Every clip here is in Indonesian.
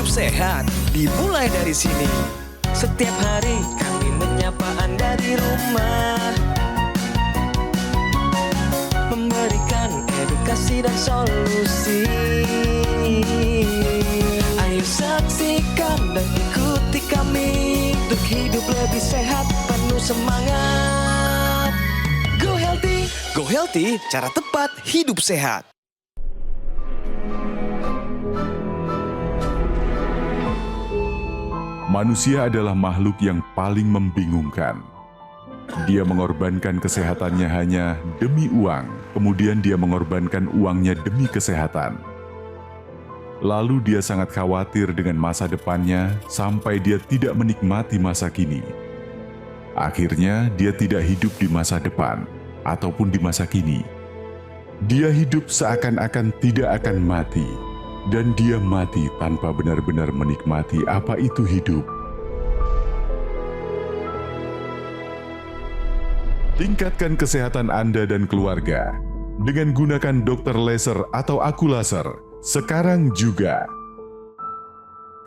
hidup sehat dimulai dari sini. Setiap hari kami menyapa Anda di rumah, memberikan edukasi dan solusi. Ayo saksikan dan ikuti kami untuk hidup lebih sehat, penuh semangat. Go Healthy, cara tepat hidup sehat. Manusia adalah makhluk yang paling membingungkan. Dia mengorbankan kesehatannya hanya demi uang, kemudian dia mengorbankan uangnya demi kesehatan. Lalu dia sangat khawatir dengan masa depannya sampai dia tidak menikmati masa kini. Akhirnya dia tidak hidup di masa depan ataupun di masa kini. Dia hidup seakan-akan tidak akan mati, dan dia mati tanpa benar-benar menikmati apa itu hidup. Tingkatkan kesehatan Anda dan keluarga dengan gunakan Dr. Laser atau Aku Laser sekarang juga.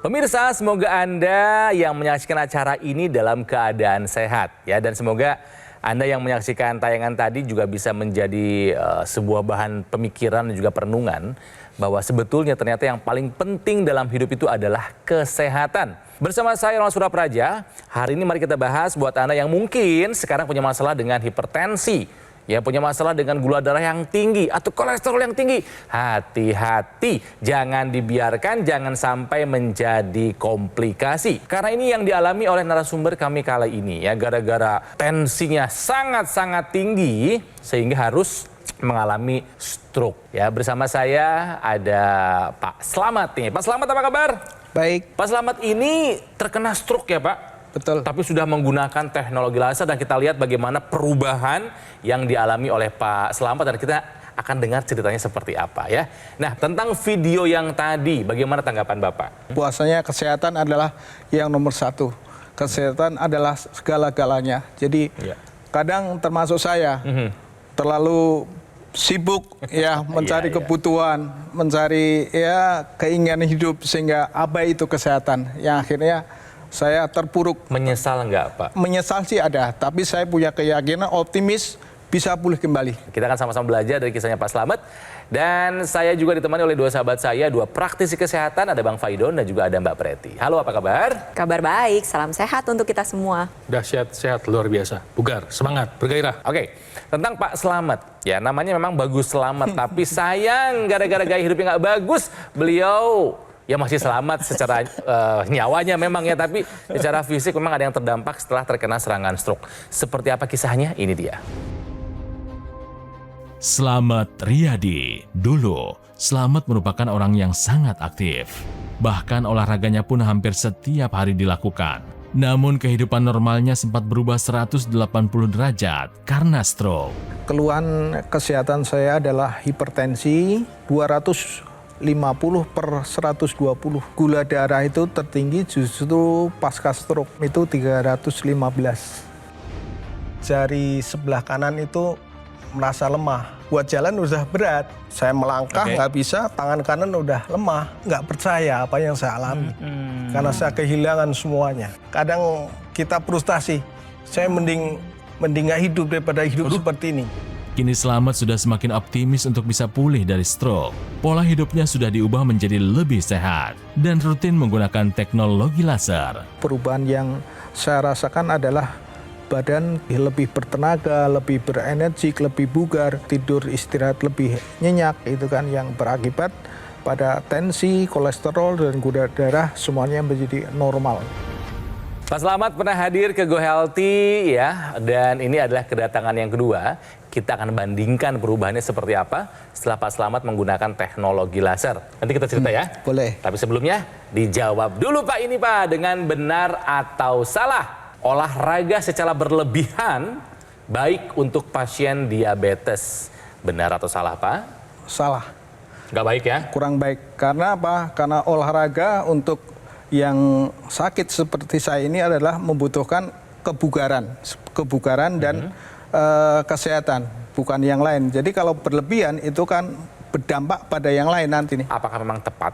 Pemirsa, semoga Anda yang menyaksikan acara ini dalam keadaan sehat ya, dan semoga Anda yang menyaksikan tayangan tadi juga bisa menjadi sebuah bahan pemikiran dan juga perenungan bahwa sebetulnya ternyata yang paling penting dalam hidup itu adalah kesehatan. Bersama saya Ronald Surapraja, hari ini mari kita bahas buat Anda yang mungkin sekarang punya masalah dengan hipertensi, ya, punya masalah dengan gula darah yang tinggi atau kolesterol yang tinggi. Hati-hati, jangan dibiarkan, jangan sampai menjadi komplikasi. Karena ini yang dialami oleh narasumber kami kali ini ya, gara-gara tensinya sangat-sangat tinggi sehingga harus mengalami stroke. Ya, bersama saya ada Pak Slamet nih. Pak Slamet, apa kabar? Baik. Pak Slamet ini terkena stroke ya, Pak? Betul. Tapi sudah menggunakan teknologi laser dan kita lihat bagaimana perubahan yang dialami oleh Pak Slamet dan kita akan dengar ceritanya seperti apa ya. Nah, tentang video yang tadi, bagaimana tanggapan Bapak? Puasanya kesehatan adalah yang nomor satu. Kesehatan adalah segala-galanya. Jadi kadang termasuk saya terlalu sibuk ya mencari kebutuhan, mencari ya keinginan hidup sehingga abai itu kesehatan. Yang akhirnya saya terpuruk. Menyesal nggak, Pak? Menyesal sih ada, tapi saya punya keyakinan optimis bisa pulih kembali. Kita akan sama-sama belajar dari kisahnya Pak Slamet. Dan saya juga ditemani oleh dua sahabat saya, dua praktisi kesehatan, ada Bang Faidon dan juga ada Mbak Preti. Halo, apa kabar? Kabar baik, salam sehat untuk kita semua. Dahsyat, sehat, luar biasa. Bugar, semangat, bergairah. Oke, tentang Pak Slamet. Ya, namanya memang Bagus Slamet, tapi sayang gara-gara gaya hidupnya nggak bagus, beliau ya masih selamat secara nyawanya memang ya, tapi secara fisik memang ada yang terdampak setelah terkena serangan stroke. Seperti apa kisahnya? Ini dia. Slamet Riyadi. Dulu, Slamet merupakan orang yang sangat aktif. Bahkan olahraganya pun hampir setiap hari dilakukan. Namun kehidupan normalnya sempat berubah 180 derajat karena stroke. Keluhan kesehatan saya adalah hipertensi 250 per 120. Gula darah itu tertinggi justru pasca stroke itu 315. Jari sebelah kanan itu merasa lemah. Buat jalan udah berat. Saya melangkah nggak bisa, tangan kanan udah lemah. Nggak percaya apa yang saya alami. Karena saya kehilangan semuanya. Kadang kita frustasi. Saya mending nggak hidup daripada hidup seperti ini. Kini Slamet sudah semakin optimis untuk bisa pulih dari stroke. Pola hidupnya sudah diubah menjadi lebih sehat dan rutin menggunakan teknologi laser. Perubahan yang saya rasakan adalah badan lebih bertenaga, lebih berenergi, lebih bugar, tidur istirahat lebih nyenyak, itu kan yang berakibat pada tensi, kolesterol, dan gula darah semuanya menjadi normal. Pak Slamet pernah hadir ke Go Healthy ya, dan ini adalah kedatangan yang kedua. Kita akan bandingkan perubahannya seperti apa setelah Pak Slamet menggunakan teknologi laser. Nanti kita cerita ya. Boleh. Tapi sebelumnya dijawab dulu Pak ini Pak, dengan benar atau salah olahraga secara berlebihan baik untuk pasien diabetes. Benar atau salah Pak? Salah. Nggak baik ya? Kurang baik. Karena apa? Karena olahraga untuk yang sakit seperti saya ini adalah membutuhkan kebugaran dan kesehatan, bukan yang lain. Jadi kalau berlebihan itu kan berdampak pada yang lain nanti nih. Apakah memang tepat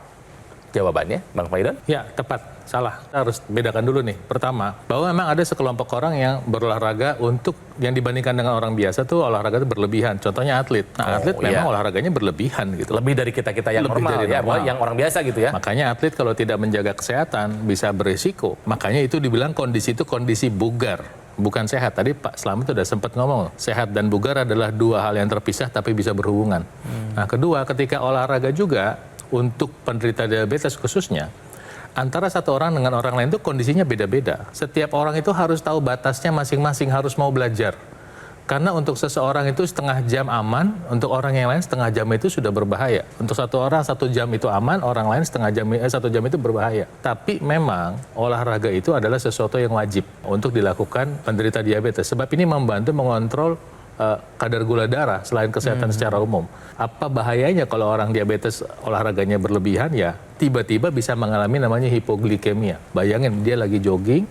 jawabannya, Bang Faidon? Ya, tepat. Salah. Kita harus bedakan dulu nih. Pertama, bahwa memang ada sekelompok orang yang berolahraga untuk yang dibandingkan dengan orang biasa tuh olahraga itu berlebihan. Contohnya atlet. Nah, atlet memang olahraganya berlebihan gitu. Lebih dari kita-kita yang Lebih normal, dari ya, normal. yang orang biasa gitu ya. Makanya atlet kalau tidak menjaga kesehatan bisa berisiko. Makanya itu dibilang kondisi itu kondisi bugar, bukan sehat. Tadi Pak Slamet sudah sempat ngomong, sehat dan bugar adalah dua hal yang terpisah tapi bisa berhubungan. Nah, kedua, ketika olahraga juga untuk penderita diabetes khususnya, antara satu orang dengan orang lain itu kondisinya beda-beda. Setiap orang itu harus tahu batasnya masing-masing, harus mau belajar. Karena untuk seseorang itu setengah jam aman, untuk orang yang lain setengah jam itu sudah berbahaya. Untuk satu orang 1 jam itu aman, orang lain 1 jam itu berbahaya. Tapi memang olahraga itu adalah sesuatu yang wajib untuk dilakukan penderita diabetes. Sebab ini membantu mengontrol kadar gula darah selain kesehatan secara umum. Apa bahayanya kalau orang diabetes olahraganya berlebihan? Ya tiba-tiba bisa mengalami namanya hipoglikemia. Bayangin dia lagi jogging,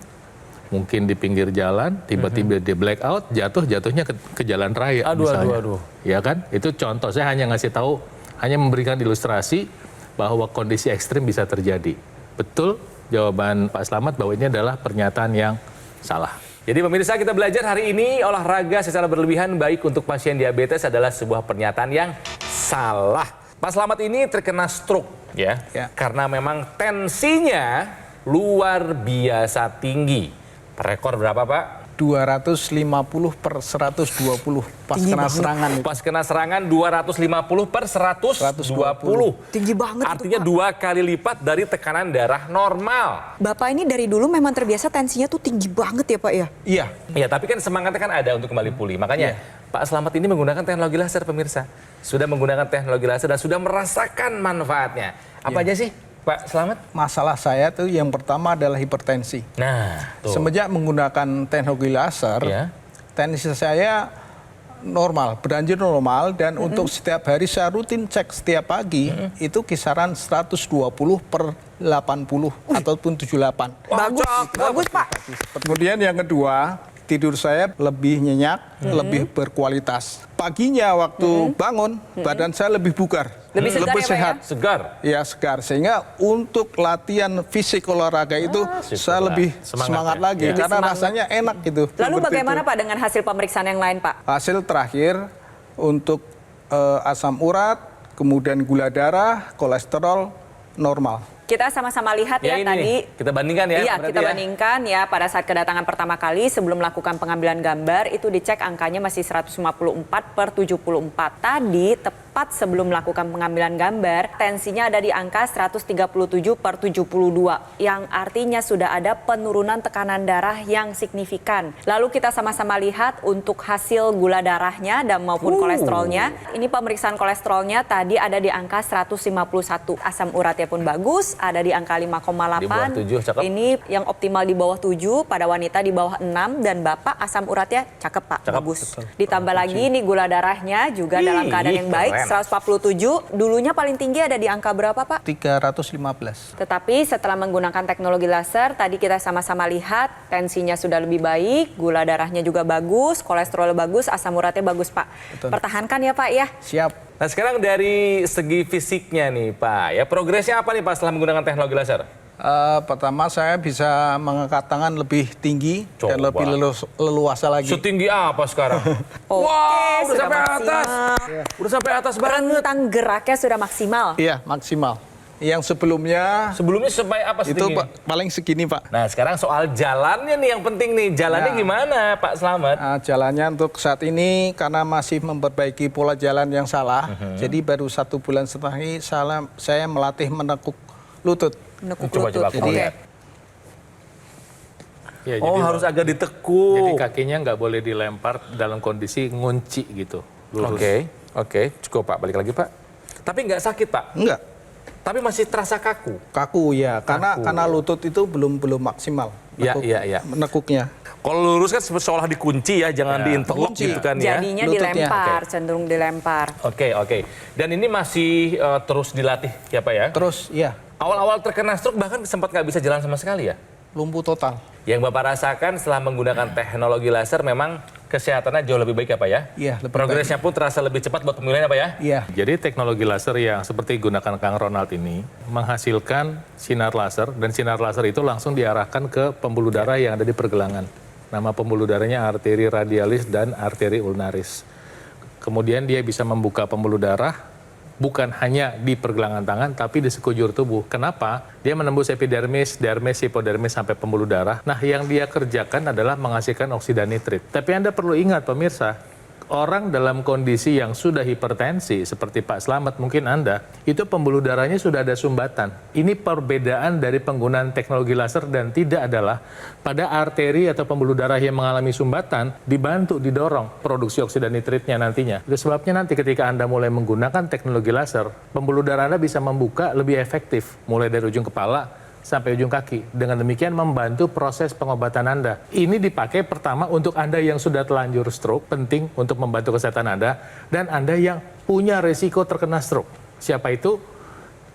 mungkin di pinggir jalan, tiba-tiba dia blackout, jatuhnya ke jalan raya misalnya. Aduh. Ya kan? Itu contoh. Saya hanya ngasih tahu, hanya memberikan ilustrasi bahwa kondisi ekstrim bisa terjadi. Betul jawaban Pak Slamet bahwa ini adalah pernyataan yang salah. Jadi pemirsa, kita belajar hari ini olahraga secara berlebihan baik untuk pasien diabetes adalah sebuah pernyataan yang salah. Pak Slamet ini terkena stroke ya. Karena memang tensinya luar biasa tinggi. Rekor berapa Pak? 250/120 pas kena serangan. Pas kena serangan 250/120. Tinggi banget. Artinya itu, Pak. 2 kali lipat dari tekanan darah normal. Bapak ini dari dulu memang terbiasa tensinya tuh tinggi banget ya Pak ya? Iya. Ya, tapi kan semangatnya kan ada untuk kembali pulih. Makanya Pak Slamet ini menggunakan teknologi laser pemirsa. Sudah menggunakan teknologi laser dan sudah merasakan manfaatnya. Apa aja sih Pak Slamet? Masalah saya tuh yang pertama adalah hipertensi. Nah, tuh. Semenjak menggunakan teknologi laser, tensi saya normal, berlanjut normal, dan untuk setiap hari saya rutin cek setiap pagi, itu kisaran 120/80 ataupun 78. Bagus Pak. Kemudian yang kedua, tidur saya lebih nyenyak, lebih berkualitas. Paginya waktu bangun, badan saya lebih bugar, Lebih segar ya, Pak, sehat. Segar. Ya segar, sehingga untuk latihan fisik olahraga itu saya lebih semangat lagi Ya. karena rasanya enak gitu. Lalu Seperti bagaimana itu. Pak dengan hasil pemeriksaan yang lain Pak? Hasil terakhir untuk asam urat, kemudian gula darah, kolesterol normal. Kita sama-sama lihat ya ini tadi. nih, kita bandingkan ya. Iya, berarti kita ya. bandingkan ya pada saat kedatangan pertama kali sebelum melakukan pengambilan gambar itu dicek angkanya masih 154/74. Tadi tepat sebelum melakukan pengambilan gambar tensinya ada di angka 137/72 yang artinya sudah ada penurunan tekanan darah yang signifikan. Lalu kita sama-sama lihat untuk hasil gula darahnya dan maupun kolesterolnya. Ini pemeriksaan kolesterolnya tadi ada di angka 151. Asam uratnya pun bagus. Ada di angka 5,8. Di bawah 7, cakep. Ini yang optimal di bawah 7, pada wanita di bawah 6, dan Bapak asam uratnya cakep Pak, Cakep. bagus. Ditambah lagi nih gula darahnya juga dalam keadaan yang baik, keren. 147. Dulunya paling tinggi ada di angka berapa Pak? 315. Tetapi setelah menggunakan teknologi laser, tadi kita sama-sama lihat tensinya sudah lebih baik, gula darahnya juga bagus, kolesterol bagus, asam uratnya bagus Pak. Betul. Pertahankan ya Pak ya. Siap. Nah sekarang dari segi fisiknya nih Pak, ya progresnya apa nih Pak setelah menggunakan teknologi laser? Pertama saya bisa mengangkat tangan lebih tinggi dan Coba. lebih leluasa lagi. Setinggi apa sekarang? Oke, Wow, udah sudah sampai maksimal. atas. Udah sampai atas banget. Rentang geraknya sudah maksimal. Iya, maksimal. Yang sebelumnya Sebelumnya sampai apa itu setinggi? paling segini Pak. Nah sekarang soal jalannya nih yang penting nih. Jalannya Ya. gimana Pak Slamet? Jalannya untuk saat ini karena masih memperbaiki pola jalan yang salah, jadi baru 1 bulan setelah ini saya melatih menekuk lutut. Menekuk Coba, lutut. aku Oke. lihat. Ya, Oh jadi harus agak ditekuk. Jadi kakinya nggak boleh dilempar dalam kondisi ngunci gitu. Lurus. Oke, cukup Pak. Balik lagi Pak. Tapi nggak sakit Pak. Enggak, Tapi masih terasa kaku. kaku ya, karena lutut itu belum maksimal. Iya. Menekuknya. Kalau lurus kan seolah dikunci ya, jangan diinterlock Dikunci. gitu kan ya. Jadinya Lututnya. dilempar, cenderung dilempar. Oke. Dan ini masih terus dilatih ya Pak ya? Terus ya, Awal-awal terkena stroke bahkan sempat nggak bisa jalan sama sekali ya? lumpuh total. Yang Bapak rasakan setelah menggunakan teknologi laser memang kesehatannya jauh lebih baik ya Pak ya? Iya, lebih Progresnya pun terasa lebih cepat buat pemilihan ya Pak ya? Iya. Jadi teknologi laser yang seperti gunakan Kang Ronald ini menghasilkan sinar laser, dan sinar laser itu langsung diarahkan ke pembuluh darah yang ada di pergelangan. Nama pembuluh darahnya arteri radialis dan arteri ulnaris. Kemudian dia bisa membuka pembuluh darah bukan hanya di pergelangan tangan, tapi di sekujur tubuh. Kenapa? Dia menembus epidermis, dermis, hipodermis, sampai pembuluh darah. Nah, yang dia kerjakan adalah menghasilkan oksida nitrit. Tapi Anda perlu ingat, pemirsa, orang dalam kondisi yang sudah hipertensi, seperti Pak Slamet, mungkin Anda, itu pembuluh darahnya sudah ada sumbatan. Ini perbedaan dari penggunaan teknologi laser dan tidak adalah pada arteri atau pembuluh darah yang mengalami sumbatan, dibantu, didorong produksi oksida nitritnya nantinya. Itu sebabnya nanti ketika Anda mulai menggunakan teknologi laser, pembuluh darah Anda bisa membuka lebih efektif, mulai dari ujung kepala sampai ujung kaki. Dengan demikian membantu proses pengobatan Anda. Ini dipakai pertama untuk Anda yang sudah telanjur stroke, penting untuk membantu kesehatan Anda, dan Anda yang punya resiko terkena stroke. Siapa itu?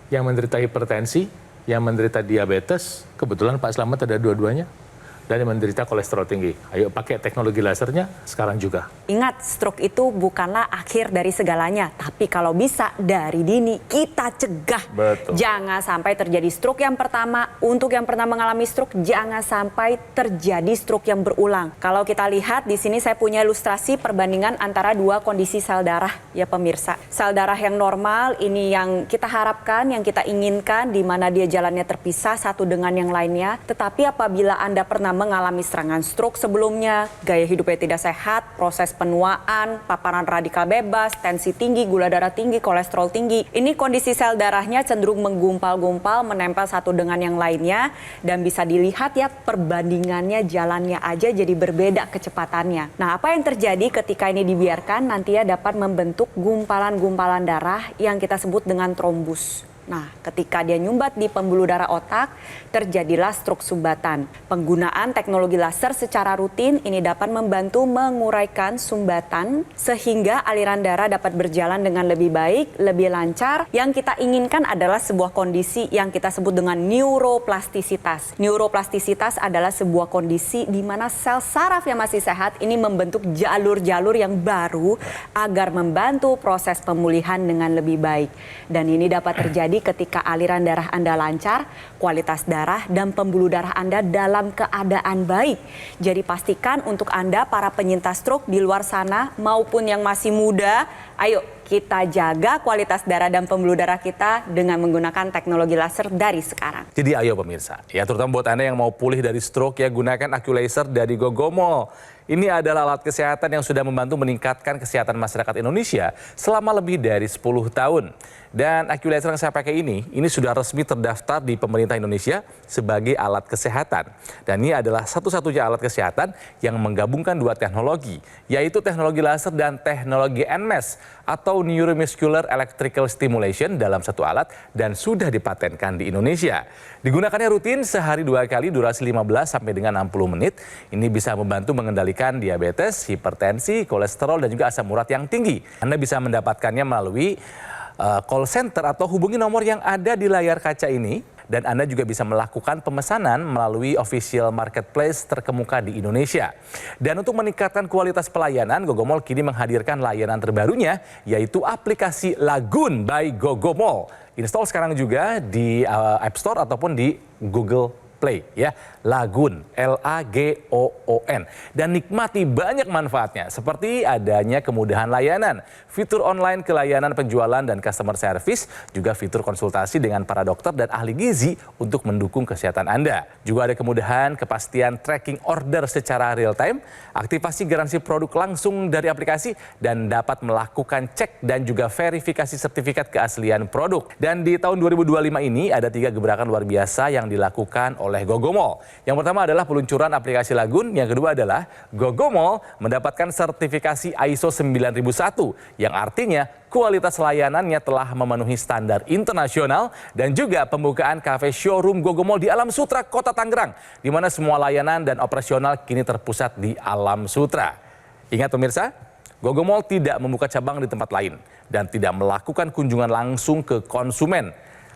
Yang menderita hipertensi, yang menderita diabetes, kebetulan Pak Slamet ada dua-duanya, dan yang menderita kolesterol tinggi. Ayo pakai teknologi lasernya sekarang juga. Ingat, stroke itu bukanlah akhir dari segalanya, tapi kalau bisa dari dini kita cegah. Betul. Jangan sampai terjadi stroke yang pertama. Untuk yang pernah mengalami stroke, jangan sampai terjadi stroke yang berulang. Kalau kita lihat di sini saya punya ilustrasi perbandingan antara dua kondisi sel darah ya pemirsa. Sel darah yang normal ini yang kita harapkan, yang kita inginkan, di mana dia jalannya terpisah satu dengan yang lainnya. Tetapi apabila Anda pernah mengalami serangan stroke sebelumnya, gaya hidupnya tidak sehat, proses penuaan, paparan radikal bebas, tensi tinggi, gula darah tinggi, kolesterol tinggi. Ini kondisi sel darahnya cenderung menggumpal-gumpal, menempel satu dengan yang lainnya, dan bisa dilihat ya perbandingannya jalannya aja jadi berbeda kecepatannya. Nah, apa yang terjadi ketika ini dibiarkan nantinya dapat membentuk gumpalan-gumpalan darah yang kita sebut dengan trombus. Nah, ketika dia nyumbat di pembuluh darah otak, terjadilah stroke sumbatan. Penggunaan teknologi laser secara rutin ini dapat membantu menguraikan sumbatan sehingga aliran darah dapat berjalan dengan lebih baik, lebih lancar. Yang kita inginkan adalah sebuah kondisi yang kita sebut dengan neuroplastisitas. Neuroplastisitas adalah sebuah kondisi di mana sel saraf yang masih sehat ini membentuk jalur-jalur yang baru agar membantu proses pemulihan dengan lebih baik. Dan ini dapat terjadi ketika aliran darah Anda lancar, kualitas darah dan pembuluh darah Anda dalam keadaan baik. Jadi pastikan untuk Anda para penyintas stroke di luar sana maupun yang masih muda, ayo kita jaga kualitas darah dan pembuluh darah kita dengan menggunakan teknologi laser dari sekarang. Jadi ayo pemirsa, ya terutama buat Anda yang mau pulih dari stroke ya, gunakan AccuLaser dari Gogomol. Ini adalah alat kesehatan yang sudah membantu meningkatkan kesehatan masyarakat Indonesia selama lebih dari 10 tahun. Dan AccuLaser yang saya pakai ini sudah resmi terdaftar di pemerintah Indonesia sebagai alat kesehatan. Dan ini adalah satu-satunya alat kesehatan yang menggabungkan dua teknologi, yaitu teknologi laser dan teknologi NMES atau Neuromuscular Electrical Stimulation dalam satu alat dan sudah dipatenkan di Indonesia. Digunakannya rutin sehari 2 kali, durasi 15 sampai dengan 60 menit. Ini bisa membantu mengendalikan diabetes, hipertensi, kolesterol dan juga asam urat yang tinggi. Anda bisa mendapatkannya melalui call center atau hubungi nomor yang ada di layar kaca ini. Dan Anda juga bisa melakukan pemesanan melalui official marketplace terkemuka di Indonesia. Dan untuk meningkatkan kualitas pelayanan, Gogomol kini menghadirkan layanan terbarunya, yaitu aplikasi Lagoon by Gogomol. Install sekarang juga di App Store ataupun di Google Play ya, Lagoon, Lagoon, dan nikmati banyak manfaatnya seperti adanya kemudahan layanan, fitur online kelayanan penjualan dan customer service, juga fitur konsultasi dengan para dokter dan ahli gizi untuk mendukung kesehatan Anda. Juga ada kemudahan kepastian tracking order secara real time, aktivasi garansi produk langsung dari aplikasi, dan dapat melakukan cek dan juga verifikasi sertifikat keaslian produk. Dan di tahun 2025 ini ada 3 gebrakan luar biasa yang dilakukan oleh Gogomol. Yang pertama adalah peluncuran aplikasi Lagoon, yang kedua adalah Gogomol mendapatkan sertifikasi ISO 9001 yang artinya kualitas layanannya telah memenuhi standar internasional, dan juga pembukaan kafe showroom Gogomol di Alam Sutra, Kota Tangerang, di mana semua layanan dan operasional kini terpusat di Alam Sutra. Ingat pemirsa, Gogomol tidak membuka cabang di tempat lain dan tidak melakukan kunjungan langsung ke konsumen.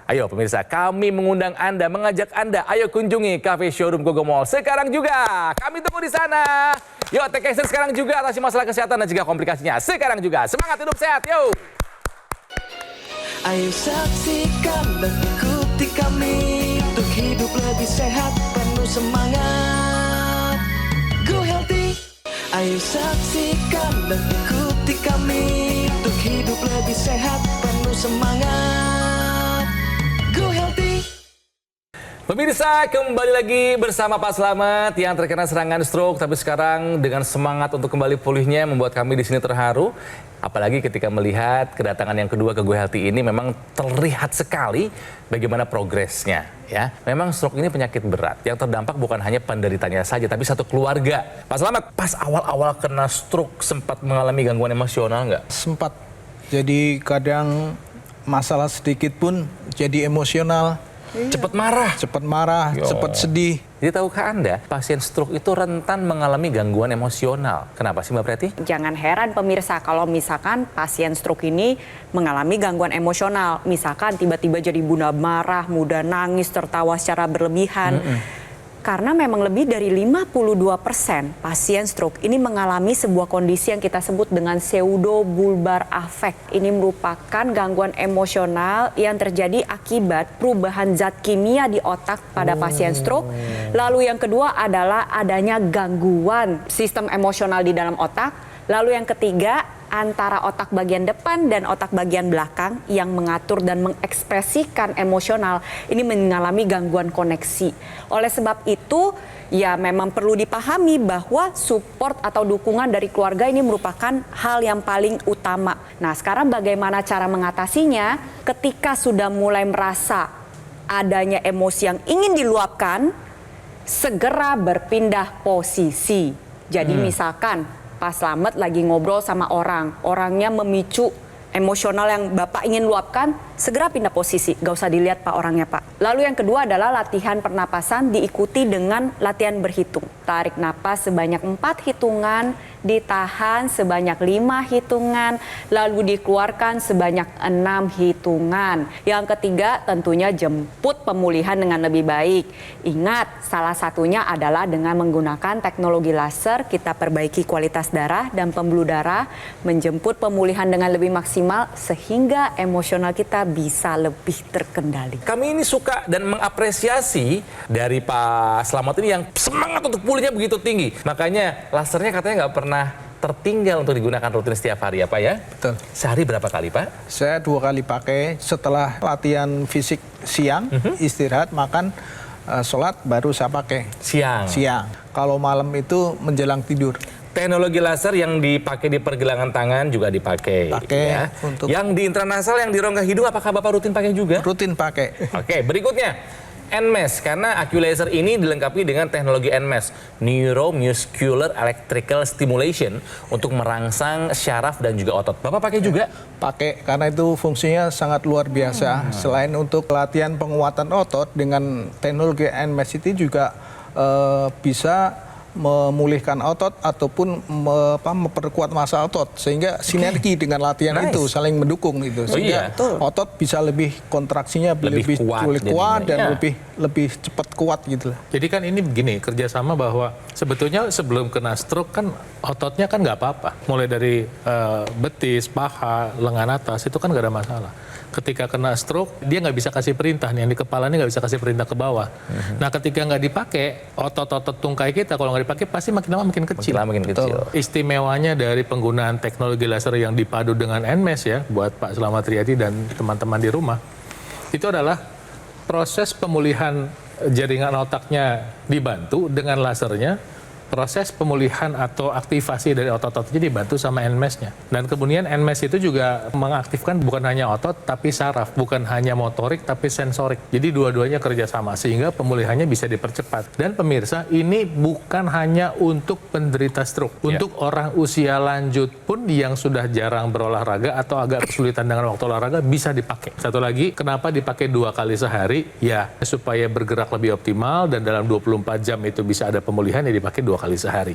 Ayo pemirsa, kami mengundang Anda, mengajak Anda, ayo kunjungi Cafe Showroom Gogo Mall sekarang juga. Kami tunggu di sana. Yuk, take action sekarang juga atasi masalah kesehatan dan juga komplikasinya. Sekarang juga, semangat hidup sehat, yuk! Ayo saksikan dan ikuti kami untuk hidup lebih sehat, penuh semangat. Go Healthy. Ayo saksikan dan ikuti kami untuk hidup lebih sehat, penuh semangat. Go Healthy. Pemirsa, kembali lagi bersama Pak Slamet yang terkena serangan stroke, tapi sekarang dengan semangat untuk kembali pulihnya membuat kami di sini terharu. Apalagi ketika melihat kedatangan yang kedua ke Go Healthy ini, memang terlihat sekali bagaimana progresnya. Ya, memang stroke ini penyakit berat yang terdampak bukan hanya penderitanya saja, tapi satu keluarga. Pak Slamet, pas awal-awal kena stroke sempat mengalami gangguan emosional nggak? Sempat. Jadi kadang masalah sedikit pun jadi emosional. Cepat marah. Cepat marah, cepat sedih. Jadi tahukah Anda, pasien stroke itu rentan mengalami gangguan emosional. Kenapa sih Mbak Preti? Jangan heran pemirsa kalau misalkan pasien stroke ini mengalami gangguan emosional. Misalkan tiba-tiba jadi mudah marah, mudah nangis, tertawa secara berlebihan. Karena memang lebih dari 52% pasien stroke ini mengalami sebuah kondisi yang kita sebut dengan pseudobulbar affect. Ini merupakan gangguan emosional yang terjadi akibat perubahan zat kimia di otak pada pasien stroke. Lalu yang kedua adalah adanya gangguan sistem emosional di dalam otak. Lalu yang ketiga, antara otak bagian depan dan otak bagian belakang yang mengatur dan mengekspresikan emosional ini mengalami gangguan koneksi. Oleh sebab itu, ya memang perlu dipahami bahwa support atau dukungan dari keluarga ini merupakan hal yang paling utama. Nah, sekarang bagaimana cara mengatasinya? Ketika sudah mulai merasa adanya emosi yang ingin diluapkan, segera berpindah posisi. Jadi misalkan Pak Slamet lagi ngobrol sama orangnya memicu emosional yang Bapak ingin luapkan, segera pindah posisi, gak usah dilihat Pak orangnya Pak. Lalu yang kedua adalah latihan pernapasan diikuti dengan latihan berhitung. Tarik napas sebanyak 4 hitungan, ditahan sebanyak 5 hitungan, lalu dikeluarkan sebanyak 6 hitungan. Yang ketiga tentunya jemput pemulihan dengan lebih baik. Ingat, salah satunya adalah dengan menggunakan teknologi laser, kita perbaiki kualitas darah dan pembuluh darah, menjemput pemulihan dengan lebih maksimal sehingga emosional kita bisa lebih terkendali. Kami ini suka dan mengapresiasi dari Pak Slamet ini yang semangat untuk pulihnya begitu tinggi. Makanya lasernya katanya nggak pernah tertinggal untuk digunakan rutin setiap hari ya Pak ya? Betul. Sehari berapa kali Pak? Saya 2 kali pakai setelah latihan fisik siang, istirahat, makan, sholat, baru saya pakai. Siang. Kalau malam itu menjelang tidur. Teknologi laser yang dipakai di pergelangan tangan juga dipakai. Pakai ya. untuk- Yang di intranasal, yang di rongga hidung, apakah Bapak rutin pakai juga? Rutin pakai. Oke, berikutnya NMES, karena AccuLaser ini dilengkapi dengan teknologi NMES, Neuromuscular Electrical Stimulation, untuk merangsang syaraf dan juga otot. Bapak pakai juga? Pakai karena itu fungsinya sangat luar biasa. Selain untuk latihan penguatan otot, dengan teknologi NMES itu juga bisa memulihkan otot ataupun memperkuat massa otot, sehingga sinergi dengan latihan itu saling mendukung itu, sehingga otot bisa lebih kontraksinya lebih kuat dan lebih cepat kuat gitu lah. Jadi kan ini begini, kerjasama bahwa sebetulnya sebelum kena stroke kan ototnya kan nggak apa-apa. Mulai dari betis, paha, lengan atas itu kan nggak ada masalah. Ketika kena stroke, dia nggak bisa kasih perintah nih, yang di kepalanya nggak bisa kasih perintah ke bawah. Nah, ketika nggak dipakai, otot-otot tungkai kita kalau nggak dipakai pasti makin lama makin kecil. Makin kecil. Istimewanya dari penggunaan teknologi laser yang dipadu dengan NMES ya, buat Pak Slamet Riyadi dan teman-teman di rumah, itu adalah proses pemulihan jaringan otaknya dibantu dengan lasernya. Proses pemulihan atau aktivasi dari otot-ototnya dibantu sama NMES-nya. Dan kemudian NMES itu juga mengaktifkan bukan hanya otot tapi saraf, bukan hanya motorik tapi sensorik. Jadi dua-duanya kerjasama sehingga pemulihannya bisa dipercepat. Dan pemirsa, ini bukan hanya untuk penderita stroke. Untuk orang usia lanjut pun yang sudah jarang berolahraga atau agak kesulitan dengan waktu olahraga bisa dipakai. Satu lagi, kenapa dipakai 2 kali sehari? Ya, supaya bergerak lebih optimal dan dalam 24 jam itu bisa ada pemulihan, ya dipakai 2 2 kali sehari.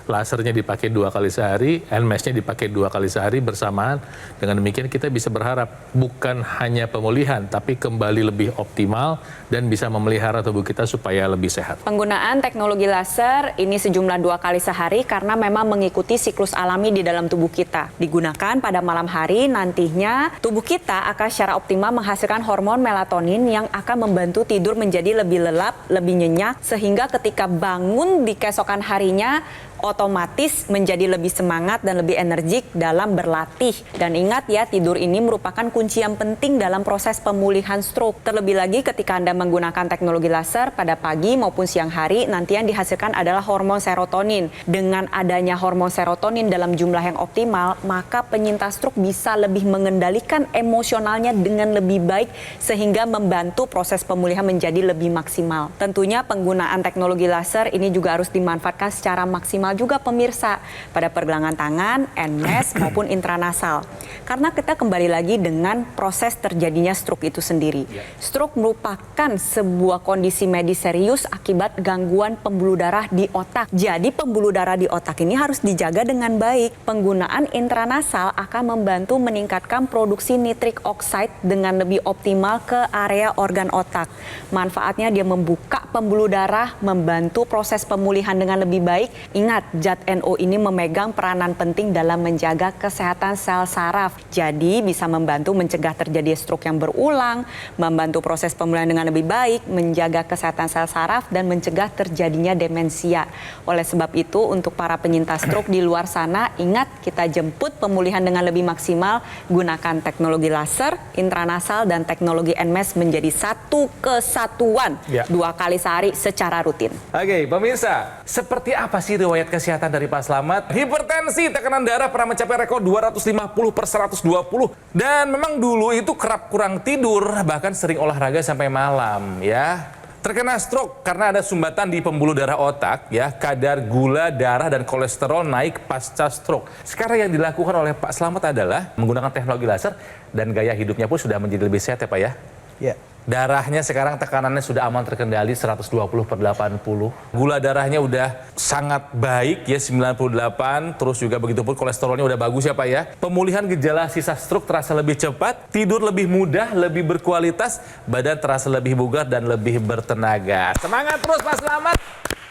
Lasernya dipakai 2 kali sehari, NMES-nya dipakai 2 kali sehari bersamaan. Dengan demikian kita bisa berharap bukan hanya pemulihan, tapi kembali lebih optimal dan bisa memelihara tubuh kita supaya lebih sehat. Penggunaan teknologi laser ini sejumlah 2 kali sehari karena memang mengikuti siklus alami di dalam tubuh kita. Digunakan pada malam hari, nantinya tubuh kita akan secara optimal menghasilkan hormon melatonin yang akan membantu tidur menjadi lebih lelap, lebih nyenyak, sehingga ketika bangun di keesokan harinya otomatis menjadi lebih semangat dan lebih energik dalam berlatih. Dan ingat ya, tidur ini merupakan kunci yang penting dalam proses pemulihan stroke. Terlebih lagi ketika Anda menggunakan teknologi laser pada pagi maupun siang hari, nanti yang dihasilkan adalah hormon serotonin. Dengan adanya hormon serotonin dalam jumlah yang optimal, maka penyintas stroke bisa lebih mengendalikan emosionalnya dengan lebih baik sehingga membantu proses pemulihan menjadi lebih maksimal. Tentunya penggunaan teknologi laser ini juga harus dimanfaatkan secara maksimal juga pemirsa pada pergelangan tangan, NMES maupun intranasal. Karena kita kembali lagi dengan proses terjadinya stroke itu sendiri. Stroke merupakan sebuah kondisi medis serius akibat gangguan pembuluh darah di otak. Jadi pembuluh darah di otak ini harus dijaga dengan baik. Penggunaan intranasal akan membantu meningkatkan produksi nitrik oxide dengan lebih optimal ke area organ otak. Manfaatnya dia membuka pembuluh darah, membantu proses pemulihan dengan lebih baik. Ingat, zat NO ini memegang peranan penting dalam menjaga kesehatan sel saraf. Jadi bisa membantu mencegah terjadi stroke yang berulang, membantu proses pemulihan dengan lebih baik, menjaga kesehatan sel saraf, dan mencegah terjadinya demensia. Oleh sebab itu, untuk para penyintas stroke di luar sana, ingat kita jemput pemulihan dengan lebih maksimal, gunakan teknologi laser, intranasal, dan teknologi NMES menjadi satu kesatuan 2 kali sehari secara rutin. Oke, pemirsa, seperti apa sih riwayat kesehatan dari Pak Slamet? Hipertensi, tekanan darah pernah mencapai rekor 250/120. Dan memang dulu itu kerap kurang tidur, bahkan sering olahraga sampai malam, ya. Terkena stroke karena ada sumbatan di pembuluh darah otak, ya. Kadar gula darah dan kolesterol naik pasca stroke. Sekarang yang dilakukan oleh Pak Slamet adalah menggunakan teknologi laser dan gaya hidupnya pun sudah menjadi lebih sehat ya Pak ya? Ya. Darahnya sekarang tekanannya sudah aman terkendali 120/80. Gula darahnya udah sangat baik ya 98. Terus juga begitu pun kolesterolnya udah bagus ya Pak ya. Pemulihan gejala sisa stroke terasa lebih cepat, tidur lebih mudah, lebih berkualitas, badan terasa lebih bugar dan lebih bertenaga. Semangat terus Pak Slamet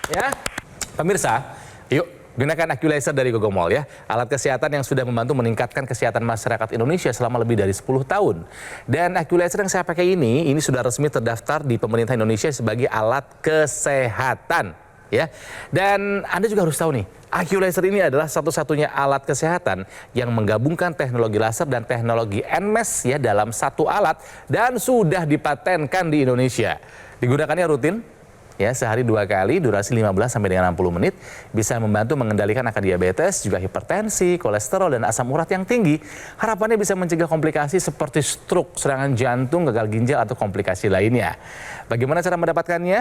ya. Pemirsa, yuk gunakan Accu-Laser dari Gogomol ya. Alat kesehatan yang sudah membantu meningkatkan kesehatan masyarakat Indonesia selama lebih dari 10 tahun. Dan Accu-Laser yang saya pakai ini sudah resmi terdaftar di pemerintah Indonesia sebagai alat kesehatan ya. Dan Anda juga harus tahu nih, Accu-Laser ini adalah satu-satunya alat kesehatan yang menggabungkan teknologi laser dan teknologi NMES ya dalam satu alat dan sudah dipatenkan di Indonesia. Digunakannya rutin ya, sehari 2 kali, durasi 15 sampai dengan 60 menit, bisa membantu mengendalikan angka diabetes, juga hipertensi, kolesterol, dan asam urat yang tinggi. Harapannya bisa mencegah komplikasi seperti stroke, serangan jantung, gagal ginjal, atau komplikasi lainnya. Bagaimana cara mendapatkannya?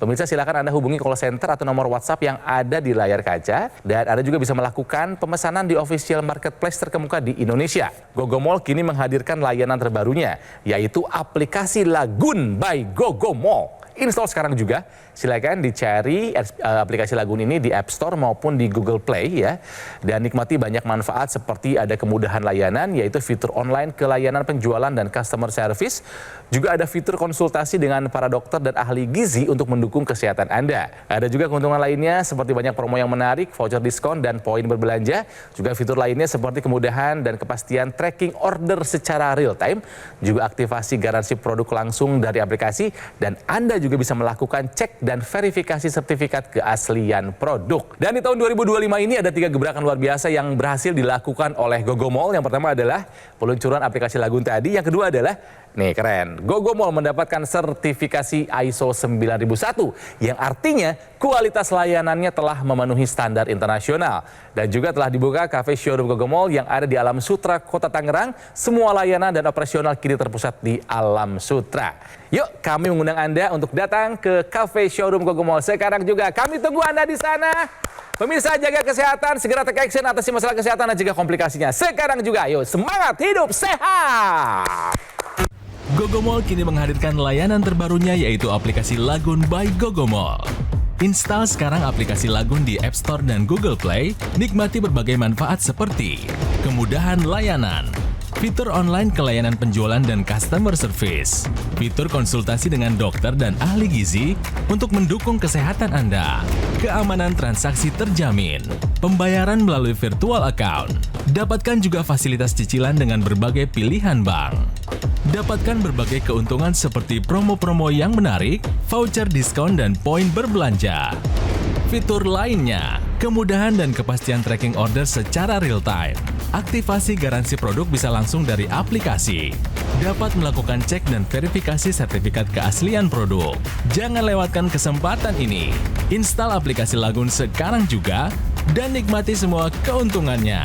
Pemirsa, silakan Anda hubungi call center atau nomor WhatsApp yang ada di layar kaca. Dan Anda juga bisa melakukan pemesanan di official marketplace terkemuka di Indonesia. Gogomol kini menghadirkan layanan terbarunya, yaitu aplikasi Lagun by Gogomol. Install sekarang juga, silakan dicari aplikasi Lagun ini di App Store maupun di Google Play ya. Dan nikmati banyak manfaat seperti ada kemudahan layanan, yaitu fitur online ke layanan penjualan dan customer service. Juga ada fitur konsultasi dengan para dokter dan ahli gizi untuk mendukung kesehatan Anda. Ada juga keuntungan lainnya seperti banyak promo yang menarik, voucher diskon, dan poin berbelanja. Juga fitur lainnya seperti kemudahan dan kepastian tracking order secara real time. Juga aktivasi garansi produk langsung dari aplikasi, dan Anda juga bisa melakukan cek dan verifikasi sertifikat keaslian produk. Dan di tahun 2025 ini ada 3 gebrakan luar biasa yang berhasil dilakukan oleh Gogomol. Yang pertama adalah peluncuran aplikasi Lagun tadi. Yang kedua adalah, nih keren, Gogomol mendapatkan sertifikasi ISO 9001 yang artinya kualitas layanannya telah memenuhi standar internasional. Dan juga telah dibuka cafe showroom Gogomol yang ada di Alam Sutra, Kota Tangerang. Semua layanan dan operasional kini terpusat di Alam Sutra. Yuk, kami mengundang Anda untuk datang ke cafe showroom Gogomol sekarang juga. Kami tunggu Anda di sana. Pemirsa, jaga kesehatan, segera take action atasi masalah kesehatan dan juga komplikasinya. Sekarang juga, yuk semangat hidup sehat! Gogomol kini menghadirkan layanan terbarunya, yaitu aplikasi Lagun by Gogomol. Install sekarang aplikasi Lagun di App Store dan Google Play, nikmati berbagai manfaat seperti kemudahan layanan, fitur online kelayanan penjualan dan customer service, fitur konsultasi dengan dokter dan ahli gizi untuk mendukung kesehatan Anda, keamanan transaksi terjamin, pembayaran melalui virtual account, dapatkan juga fasilitas cicilan dengan berbagai pilihan bank. Dapatkan berbagai keuntungan seperti promo-promo yang menarik, voucher diskon dan poin berbelanja. Fitur lainnya, kemudahan dan kepastian tracking order secara real-time. Aktivasi garansi produk bisa langsung dari aplikasi. Dapat melakukan cek dan verifikasi sertifikat keaslian produk. Jangan lewatkan kesempatan ini. Install aplikasi Lagun sekarang juga dan nikmati semua keuntungannya.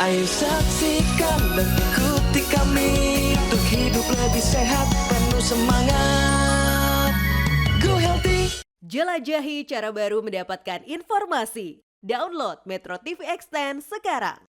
Ayo saksikan dan ikuti kami untuk hidup lebih sehat, penuh semangat. Go Healthy. Jelajahi cara baru mendapatkan informasi. Download Metro TV Extend sekarang.